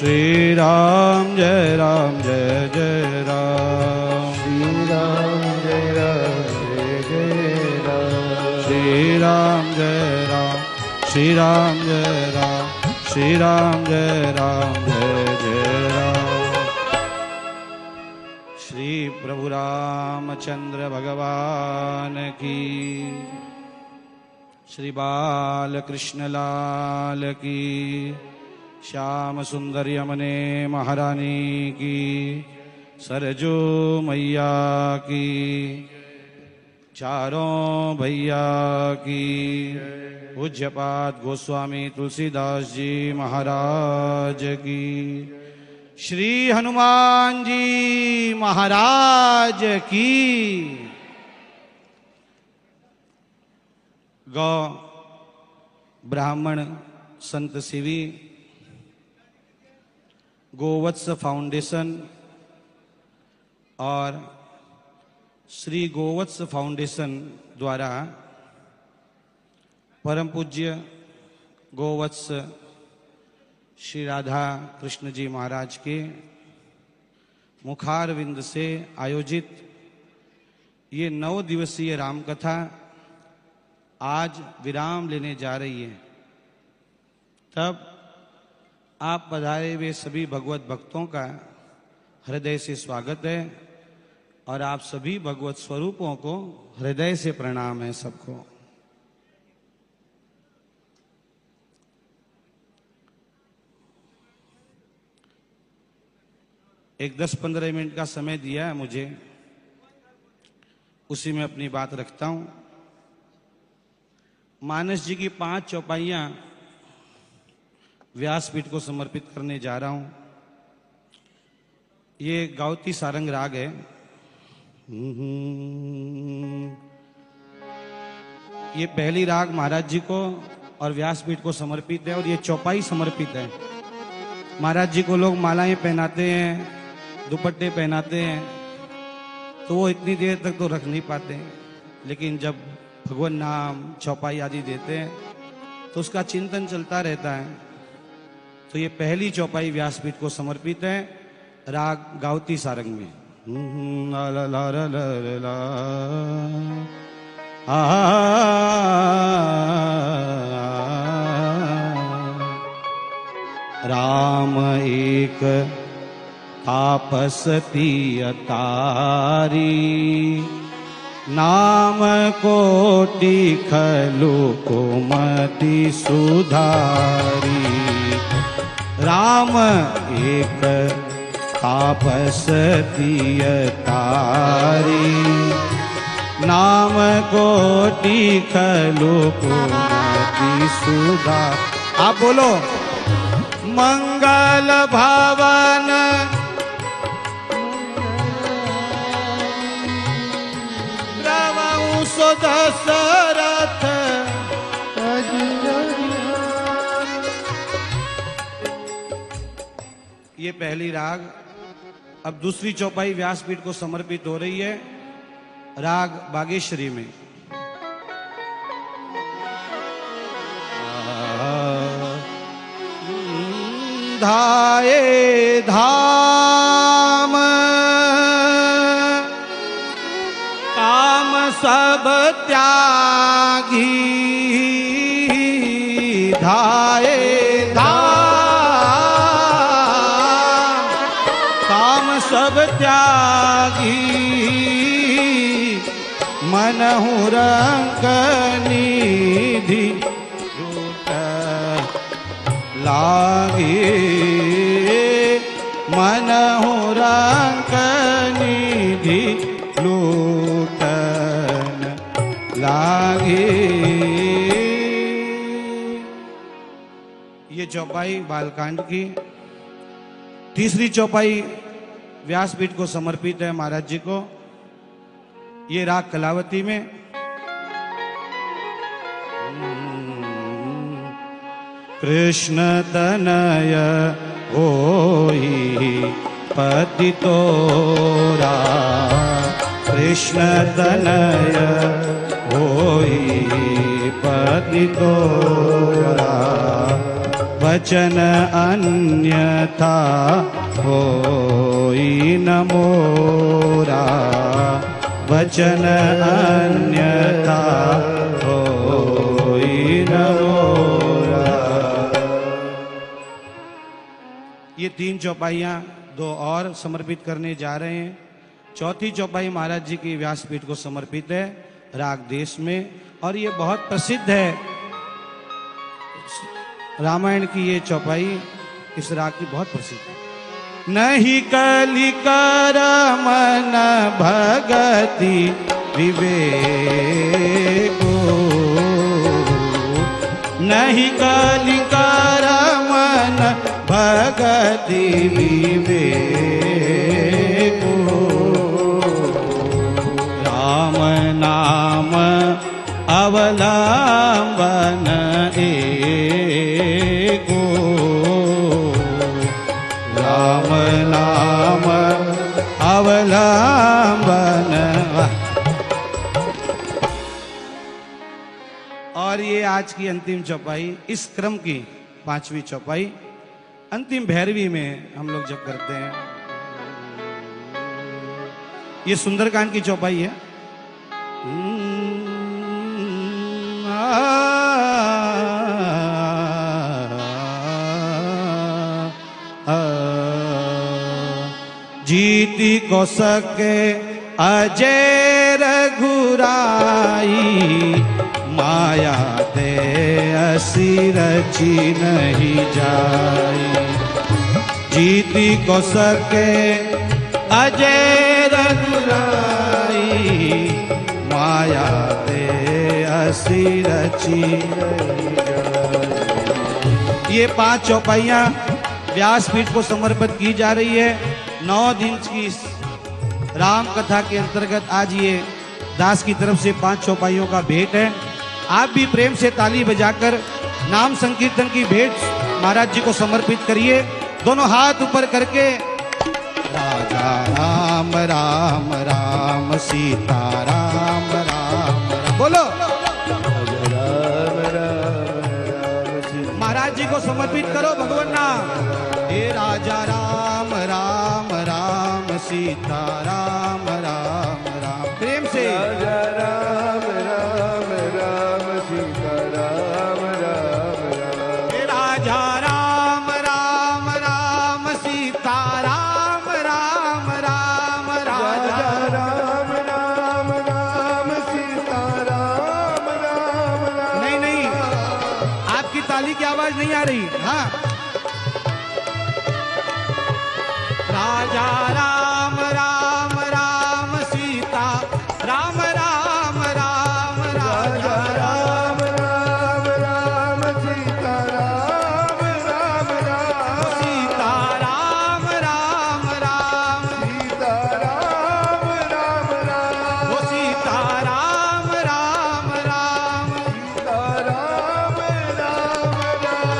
श्री राम जय जय राम, श्री राम जय जय राम, श्री राम जय राम, श्री राम जय राम, श्री राम जय जय राम। श्री प्रभु रामचंद्र भगवान की, श्री बाल कृष्ण लाल की, श्याम सुंदर यमुने महारानी की, सरजू मैया की, चारों भैया की, पूज्यपाद गोस्वामी तुलसीदास जी महाराज की, श्री हनुमान जी महाराज की। गौ ब्राह्मण संत सेवी गोवत्स फाउंडेशन और श्री गोवत्स फाउंडेशन द्वारा परम पूज्य गोवत्स श्री राधा कृष्ण जी महाराज के मुखारविंद से आयोजित ये 9 दिवसीय राम कथा आज विराम लेने जा रही है। तब आप पधारे हुए सभी भगवत भक्तों का हृदय से स्वागत है और आप सभी भगवत स्वरूपों को हृदय से प्रणाम है सबको। एक 10-15 मिनट का समय दिया है मुझे, उसी में अपनी बात रखता हूं। मानस जी की 5 चौपाइयां व्यासपीठ को समर्पित करने जा रहा हूं। ये गावती सारंग राग है। ये पहली राग महाराज जी को और व्यासपीठ को समर्पित है और ये चौपाई समर्पित है। महाराज जी को लोग मालाएं पहनाते हैं, दुपट्टे पहनाते हैं, तो वो इतनी देर तक तो रख नहीं पाते, लेकिन जब भगवान नाम चौपाई आदि देते हैं तो उसका चिंतन चलता रहता है। तो ये पहली चौपाई व्यासपीठ को समर्पित है राग गावती सारंग में। राम एक तापसती अतारी, नाम कोटि खलु कुमति सुधारी। राम एक तापसती अतारी, नाम कोटि खलु कुमति सुधारी। आप बोलो मंगल भवन दशरथ। ये पहली राग। अब दूसरी चौपाई व्यासपीठ को समर्पित हो रही है राग बागेश्वरी में। धाये धाम काम सब त्यागी, धाये धाम काम सब त्यागी। मनहु रंग निधि लागे, मनहु रंग निधि लूटन लागे। ये चौपाई बालकांड की। तीसरी चौपाई व्यासपीठ को समर्पित है महाराज जी को। ये राग कलावती में। कृष्ण तनय होई पति तोरा, कृष्ण तनय होई पति तोरा। वचन अन्यथा होई न मोरा, वचन अन्यथा होई न मोरा। ये 3 चौपाइयां 2 और समर्पित करने जा रहे हैं। चौथी चौपाई महाराज जी की व्यासपीठ को समर्पित है राग देश में, और ये बहुत प्रसिद्ध है। रामायण की ये चौपाई इस राग की बहुत प्रसिद्ध है। नहीं कलिकर मन भगति विवेको, नहीं कलिकर मन भगति विवेको, राम नाम अवलंबन एको, राम नाम अवलंबन। और ये आज की अंतिम चौपाई, इस क्रम की 5वीं चौपाई, अंतिम भैरवी में हम लोग जब करते हैं। ये सुंदरकांड की चौपाई है। जीती को सके अजय रघुराई, माया दे असी रची नहीं जाई। जीती को सके अजय रघुराई, माया दे असी रची नहीं जाई। ये 5 चौपाइयां व्यासपीठ को समर्पित की जा रही है। 9 दिन की राम कथा के अंतर्गत आज ये दास की तरफ से 5 चौपाइयों का भेंट है। आप भी प्रेम से ताली बजाकर नाम संकीर्तन की भेंट महाराज जी को समर्पित करिए। दोनों हाथ ऊपर करके राजा राम राम राम सीता राम राम राम बोलो। महाराज जी को समर्पित करो भगवान नाम। हे राजा राम राम राम सीता राम राम राम। प्रेम से राजा राम राम राम सीता राम राम राम। हे राजा राम राम राम सीता राम राम राम। राजा राम राम राम सीता राम राम राम। नहीं, आपकी ताली की आवाज नहीं आ रही। हाँ, राजा राम राम राम सीता राम राम राम। राजा राम राम राम सीता राम राम राम। सीता राम राम राम। सीता राम राम राम। वो सीता राम राम राम। सीता राम राम राम।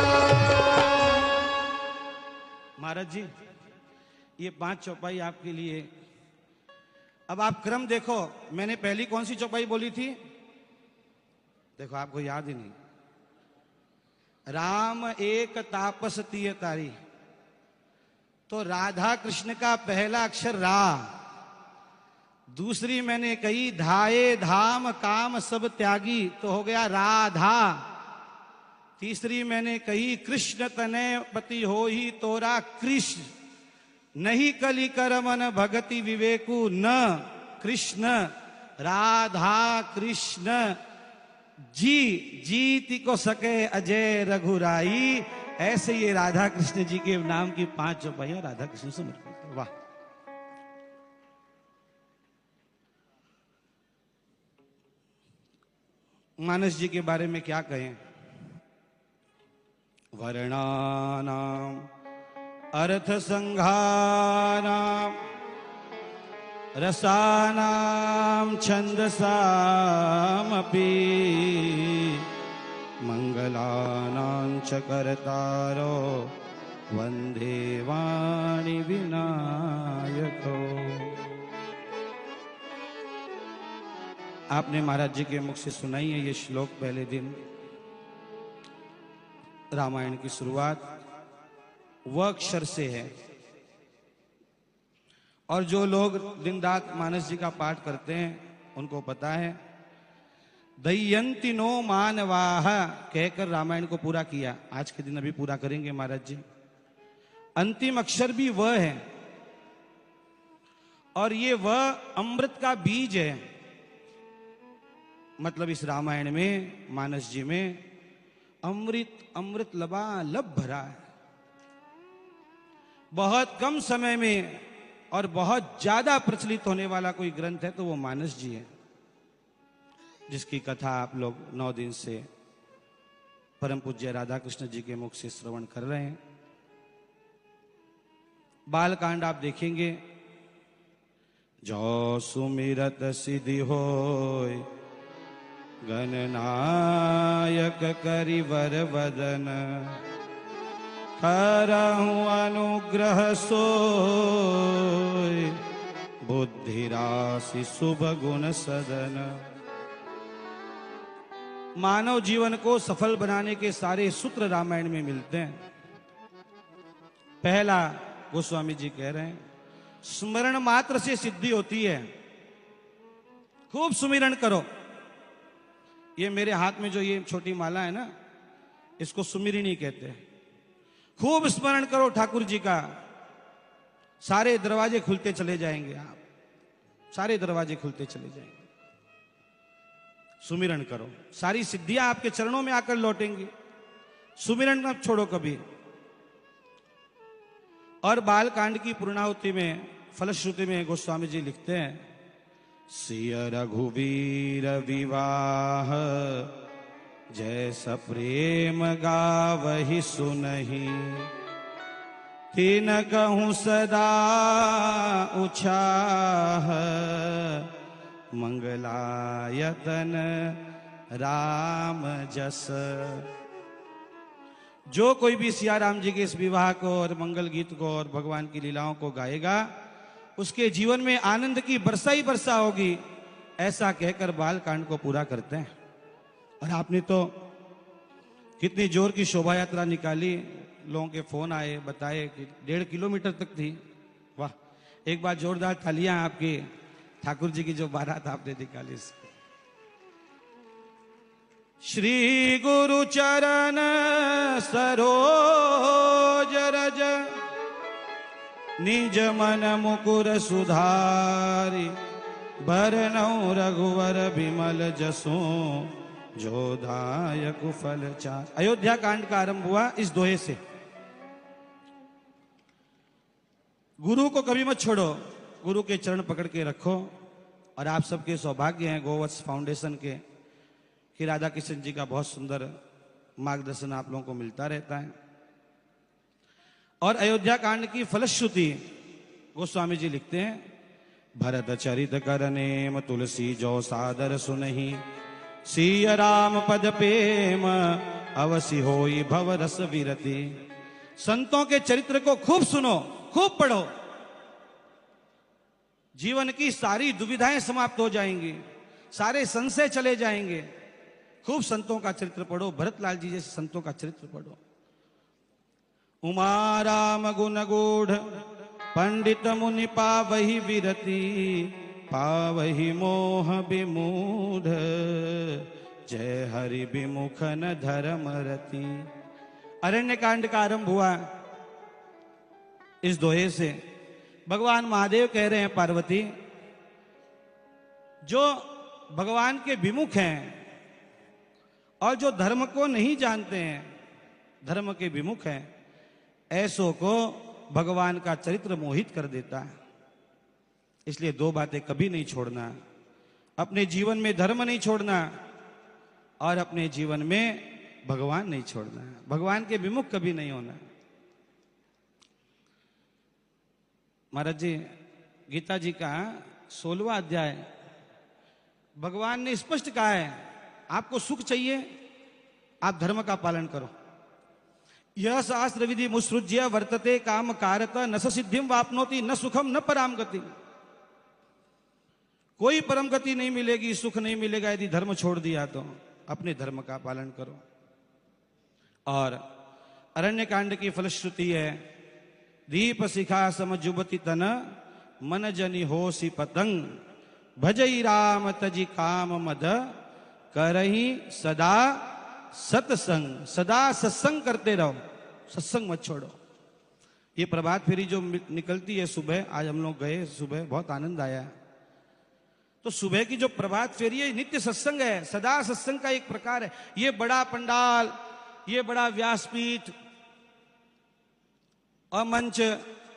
महाराज जी, ये 5 चौपाई आपके लिए। अब आप क्रम देखो, मैंने पहली कौन सी चौपाई बोली थी? देखो, आपको याद ही नहीं। राम एक तापस तिय तारी, तो राधा कृष्ण का पहला अक्षर रा। दूसरी मैंने कही धाये धाम काम सब त्यागी, तो हो गया राधा। तीसरी मैंने कही कृष्ण तने पति हो ही तोरा कृष्ण, नहीं कली कर मन भगति विवेकु न कृष्ण। राधा कृष्ण जी जीति को सके अजय रघुराई। ऐसे ये राधा कृष्ण जी के नाम की 5 चौपाइयां राधा कृष्ण समर्पित है। वाह। मानस जी के बारे में क्या कहें? वर्णानाम अर्थ संघानाम रसानाम छंदसामपि मंगलानां च कर्तारो वंदे वाणी विनायको। आपने महाराज जी के मुख से सुनाई है ये श्लोक पहले दिन। रामायण की शुरुआत व अक्षर से है। और जो लोग दिन रात मानस जी का पाठ करते हैं उनको पता है, दयंती नो मानवाह कहकर रामायण को पूरा किया। आज के दिन अभी पूरा करेंगे महाराज जी। अंतिम अक्षर भी वह है, और ये वह अमृत का बीज है। मतलब इस रामायण में, मानस जी में अमृत लबालब भरा है। बहुत कम समय में और बहुत ज्यादा प्रचलित होने वाला कोई ग्रंथ है तो वो मानस जी है, जिसकी कथा आप लोग 9 दिन से परम पूज्य राधा कृष्ण जी के मुख से श्रवण कर रहे हैं। बालकांड आप देखेंगे, जो सुमिरत सिद्धि होय, गणनायक करिवर वदन, करहु अनुग्रह सोय, बुद्धि राशि शुभ गुण सदन। मानव जीवन को सफल बनाने के सारे सूत्र रामायण में मिलते हैं। पहला गोस्वामी जी कह रहे हैं, स्मरण मात्र से सिद्धि होती है। खूब सुमिरन करो। ये मेरे हाथ में जो ये छोटी माला है ना, इसको सुमिरनी कहते हैं। खूब स्मरण करो ठाकुर जी का, सारे दरवाजे खुलते चले जाएंगे। आप सारे दरवाजे खुलते चले जाएंगे। सुमिरन करो, सारी सिद्धियां आपके चरणों में आकर लौटेंगी। सुमिरन मत छोड़ो कभी। और बालकांड की पूर्णाहुति में, फलश्रुति में गोस्वामी जी लिखते हैं, सिय रघुवीर विवाह, जैसा प्रेम गावहि सुनहि, तीन कहूं सदा उछाह, मंगलायतन राम जस। जो कोई भी सिया राम जी के इस विवाह को और मंगल गीत को और भगवान की लीलाओं को गाएगा, उसके जीवन में आनंद की वर्षा ही वर्षा होगी। ऐसा कहकर बालकांड को पूरा करते हैं। और आपने तो कितनी जोर की शोभा यात्रा निकाली, लोगों के फोन आए, बताए कि 1.5 किलोमीटर तक थी। वाह, एक बार जोरदार तालियां आपकी, ठाकुर जी की जो बारात आपने निकाली। श्री गुरु चरण सरोज रज, निज मन मुकुर सुधारी, बरनौ रघुवर बिमल जसो, जो दायक फल चार। अयोध्या कांड का आरंभ हुआ इस दोहे से। गुरु को कभी मत छोड़ो, गुरु के चरण पकड़ के रखो। और आप सबके सौभाग्य हैं गोवत्स फाउंडेशन के कि राधा किशन जी का बहुत सुंदर मार्गदर्शन आप लोगों को मिलता रहता है। और अयोध्या कांड की फलश्रुति गोस्वामी जी लिखते हैं, भरत चरित करनेम, तुलसी जो सादर सुनहि, सिय राम पद प्रेम, अवसि होई भव रस विरति। संतों के चरित्र को खूब सुनो, खूब पढ़ो, जीवन की सारी दुविधाएं समाप्त हो जाएंगी, सारे संशय चले जाएंगे। खूब संतों का चरित्र पढ़ो, भरतलाल जी जैसे संतों का चरित्र पढ़ो। उमा राम गुण गूढ़, पंडित मुनि पावहि विरति, पावहि मोह विमूढ़, जय हरि विमुख न धर्म रति। अरण्य कांड का आरंभ हुआ इस दोहे से। भगवान महादेव कह रहे हैं, पार्वती, जो भगवान के विमुख हैं और जो धर्म को नहीं जानते हैं, धर्म के विमुख हैं, ऐसों को भगवान का चरित्र मोहित कर देता है। इसलिए 2 बातें कभी नहीं छोड़ना, अपने जीवन में धर्म नहीं छोड़ना और अपने जीवन में भगवान नहीं छोड़ना, भगवान के विमुख कभी नहीं होना। महाराज जी, गीता जी का 16वां अध्याय, भगवान ने स्पष्ट कहा है, आपको सुख चाहिए, आप धर्म का पालन करो। यह शास्त्र विधि मुसृज्य वर्तते काम कारत, न स सिद्धिम वापनोति न सुखम न पराम गति। कोई परम गति नहीं मिलेगी, सुख नहीं मिलेगा यदि धर्म छोड़ दिया तो। अपने धर्म का पालन करो। और अरण्य कांड की फलश्रुति है, दीप शिखा सम जुबति तन, मन जनि होसी पतंग, भजई राम तजी काम मद, करही सदा सत्संग। सदा सत्संग करते रहो, सत्संग मत छोड़ो। ये प्रभात फेरी जो निकलती है सुबह, आज हम लोग गए सुबह, बहुत आनंद आया। तो सुबह की जो प्रभात फेरी है नित्य सत्संग है, सदा सत्संग का एक प्रकार है। ये बड़ा पंडाल, ये बड़ा व्यासपीठ और मंच,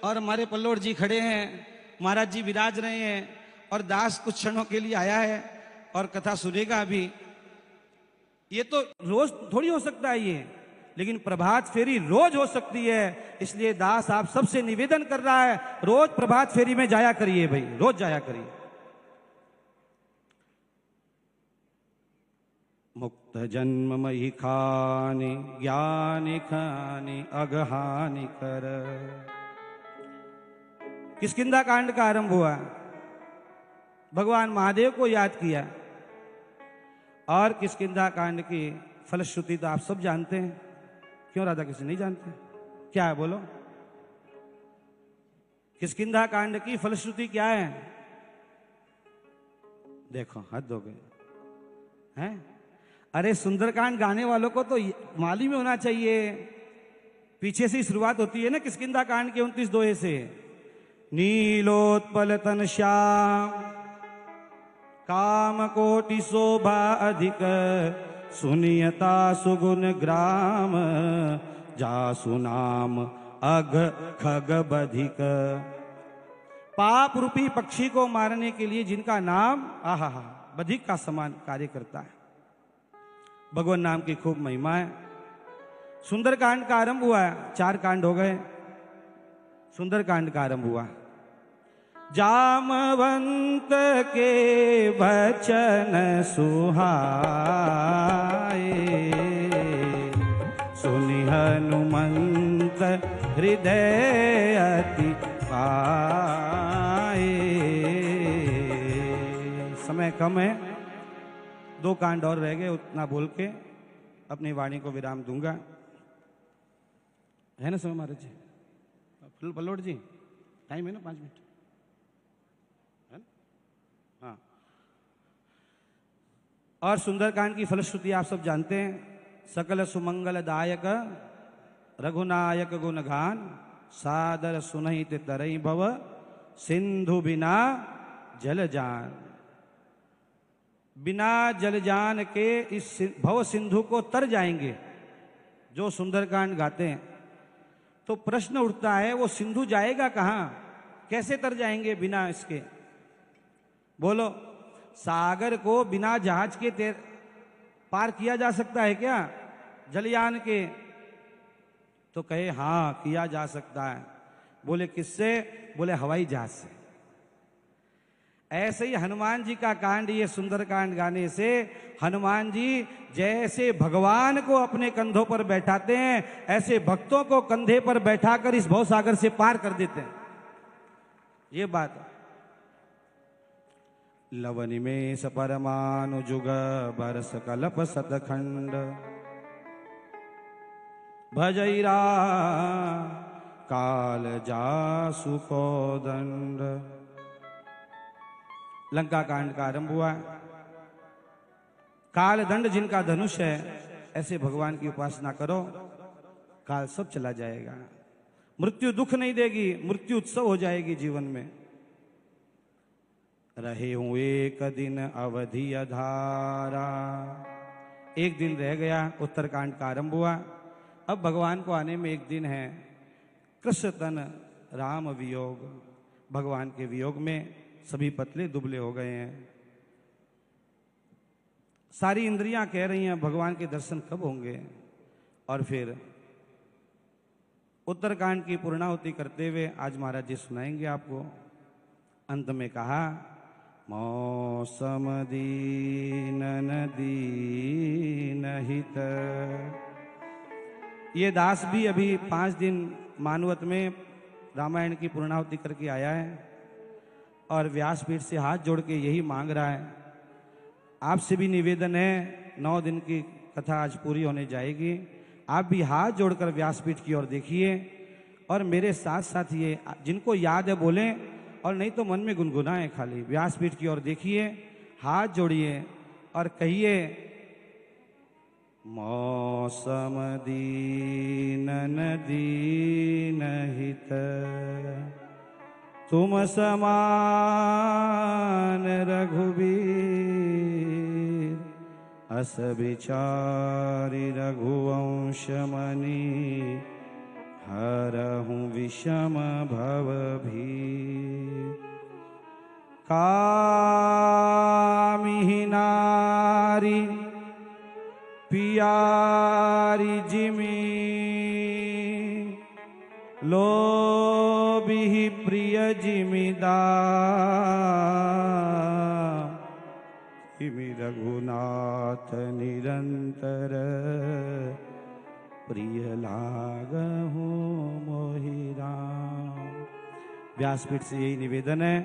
और हमारे पल्लोड़ जी खड़े हैं, महाराज जी विराज रहे हैं, और दास कुछ क्षणों के लिए आया है और कथा सुनेगा अभी। ये तो रोज थोड़ी हो सकता है ये, लेकिन प्रभात फेरी रोज हो सकती है। इसलिए दास आप सबसे निवेदन कर रहा है, रोज प्रभात फेरी में जाया करिए भाई, रोज जाया करिए। मुक्त जन्म मही खानी, ज्ञानी खानी अगहानि कर। किष्किंधा कांड का आरंभ हुआ, भगवान महादेव को याद किया, और किष्किंधा कांड की फलश्रुति तो आप सब जानते हैं। क्यों राधा कृष्ण नहीं जानते? क्या है बोलो? किष्किंधा कांड की फलश्रुति क्या है? देखो हद हो गए हैं। अरे सुंदरकांड गाने वालों को तो मालूम होना चाहिए, पीछे से शुरुआत होती है ना किष्किंधा कांड के 29 दोहे से। नीलोत्पल तन श्याम, काम कोटि शोभा अधिक, सुनियता सुगुण ग्राम, जासु नाम अघ खग बधिक। पाप रूपी पक्षी को मारने के लिए जिनका नाम आहा बधिक का समान कार्य करता है। भगवान नाम की खूब महिमा है। सुंदरकांड का आरंभ हुआ, 4 कांड हो गए, सुंदरकांड का आरंभ हुआ। जामवंत के वचन सुहाए, सुनि हनुमंत हृदय अति पाए। समय कम है, 2 कांड और रह गए, उतना बोल के अपनी वाणी को विराम दूंगा। है ना समय महाराज जी? पल्लोड़ जी टाइम है ना 5 मिनट? हाँ। और सुंदरकांड की फलश्रुति आप सब जानते हैं। सकल सुमंगल दायक रघुनायक गुणगान, सादर सुनहित तरई भव, सिंधु बिना जल जान। बिना जल जान के इस भव सिंधु को तर जाएंगे जो सुंदरकांड गाते हैं। तो प्रश्न उठता है, वो सिंधु जाएगा कहां? कैसे तर जाएंगे बिना इसके? बोलो, सागर को बिना जहाज के पार किया जा सकता है क्या? जलयान के? तो कहे हाँ किया जा सकता है। बोले किससे? बोले हवाई जहाज से। ऐसे ही हनुमान जी का कांड, ये सुंदरकांड गाने से हनुमान जी जैसे भगवान को अपने कंधों पर बैठाते हैं, ऐसे भक्तों को कंधे पर बैठाकर इस भवसागर से पार कर देते हैं। ये बात। लवनि में स परमाणु जुग, बरस कल्प सतखंड, भजैरा काल जासु को दंड। लंका कांड का आरंभ हुआ। काल दंड जिनका धनुष है, ऐसे भगवान की उपासना करो, काल सब चला जाएगा। मृत्यु दुख नहीं देगी, मृत्यु उत्सव हो जाएगी जीवन में। रहे हूं एक दिन अवधि अधारा, एक दिन रह गया। उत्तरकांड का आरंभ हुआ। अब भगवान को आने में एक दिन है। कृष्ण तन राम वियोग, भगवान के वियोग में सभी पतले दुबले हो गए हैं। सारी इंद्रियां कह रही हैं भगवान के दर्शन कब होंगे। और फिर उत्तरकांड की पूर्णाहुति करते हुए आज महाराज जी सुनाएंगे आपको। अंत में कहा, मौसम दीनन दीन हित। ये दास भी अभी 5 दिन मानवत में रामायण की पूर्णाहुति करके आया है और व्यासपीठ से हाथ जोड़ के यही मांग रहा है। आपसे भी निवेदन है, 9 दिन की कथा आज पूरी होने जाएगी आप भी हाथ जोड़कर व्यासपीठ की ओर देखिए और मेरे साथ साथ ये जिनको याद है बोलें और नहीं तो मन में गुनगुनाएं खाली। व्यासपीठ की ओर देखिए, हाथ जोड़िए और कहिए, मौसम दीनन दीन हित तुम समान रघुबीर अस विचारी रघुवंश मणि हरहु विषम भव भीर कामिहि नारी पियारी जिमी लोभी प्रिय जिमिदामी रघुनाथ निरंतर प्रिय लागहु मोहि राम। व्यासपीठ से यही निवेदन है,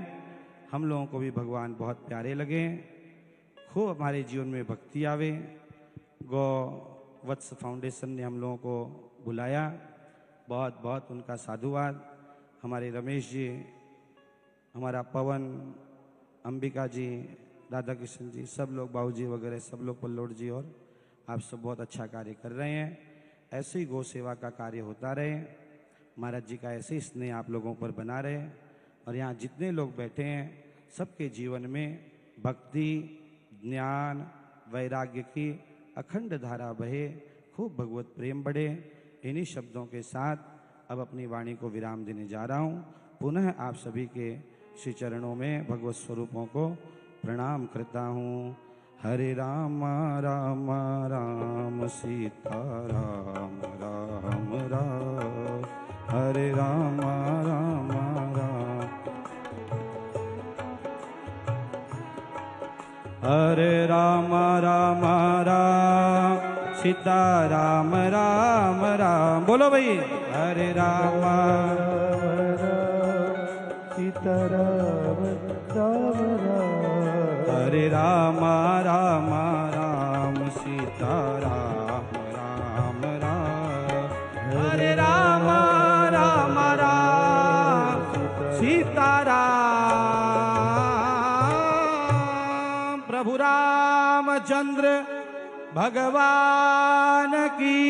हम लोगों को भी भगवान बहुत प्यारे लगे, खूब हमारे जीवन में भक्ति आवे। गौ वत्स फाउंडेशन ने हम लोगों को बुलाया, बहुत बहुत उनका साधुवाद। हमारे रमेश जी, हमारा पवन, अंबिका जी, राधा कृष्ण जी, सब लोग, बाबू जी वगैरह सब लोग, पल्लोड जी, और आप सब बहुत अच्छा कार्य कर रहे हैं। ऐसे ही गौ सेवा का कार्य होता रहे, महाराज जी का ऐसे ही स्नेह आप लोगों पर बना रहे, और यहाँ जितने लोग बैठे हैं सबके जीवन में भक्ति, ज्ञान, वैराग्य की अखंड धारा बहे, खूब भगवत प्रेम बढ़े। इन्हीं शब्दों के साथ अब अपनी वाणी को विराम देने जा रहा हूँ। पुनः आप सभी के श्री चरणों में भगवत स्वरूपों को प्रणाम करता हूँ। हरे राम राम राम सीता राम राम राम, हरे राम राम राम, हरे राम राम राम सीता राम राम राम। बोलो भाई, हरे राम सीता राम राम राम, हरे राम राम राम सीता राम राम राम, हरे राम राम राम सीता राम। प्रभु रामचंद्र भगवान की